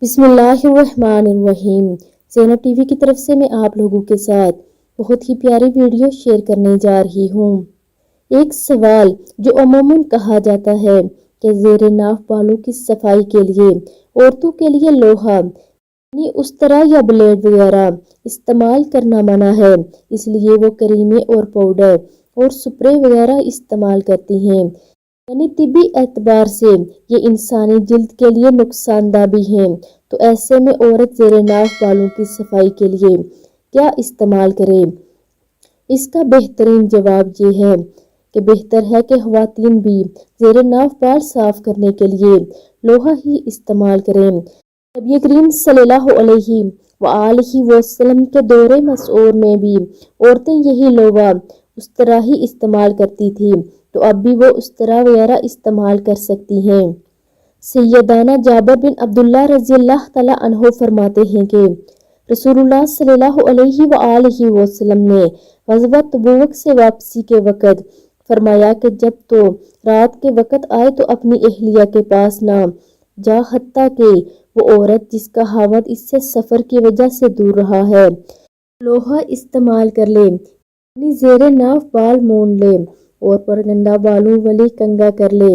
بسم اللہ الرحمن الرحیم۔ زینب ٹی وی کی طرف سے میں آپ لوگوں کے ساتھ بہت ہی پیاری ویڈیو شیئر کرنے جا رہی ہوں۔ ایک سوال جو عموماً کہا جاتا ہے کہ زیر ناف بالوں کی صفائی کے لیے عورتوں کے لیے لوہا یعنی استرا یا بلیڈ وغیرہ استعمال کرنا منع ہے، اس لیے وہ کریمیں اور پاؤڈر اور سپرے وغیرہ استعمال کرتی ہیں، یعنی طبی اعتبار سے یہ انسانی جلد کے لیے نقصان دہ بھی ہیں۔ تو ایسے میں عورت زیر ناف بالوں کی صفائی کے لیے کیا استعمال کرے؟ اس کا بہترین جواب یہ ہے کہ بہتر ہے کہ خواتین بھی زیر ناف بال صاف کرنے کے لیے لوہا ہی استعمال کریں۔ نبی کریم صلی اللہ علیہ وآلہ وسلم کے دور مسعور میں بھی عورتیں یہی لوہا استرا ہی استعمال کرتی تھی، تو اب بھی وہ استرا وغیرہ استعمال کر سکتی ہیں۔ سیدنا جابر بن عبداللہ رضی اللہ تعالیٰ عنہ فرماتے ہیں کہ رسول اللہ صلی اللہ علیہ وآلہ وسلم نے غزوہ تبوک سے واپسی کے وقت فرمایا کہ جب تو رات کے وقت آئے تو اپنی اہلیہ کے پاس نہ جا حتیٰ کہ وہ عورت جس کا خاوند اس سے سفر کی وجہ سے دور رہا ہے لوہا استعمال کر لے، یعنی زیر ناف بال مونڈ لے اور پرگندہ بالوں والی کنگھا کر لے۔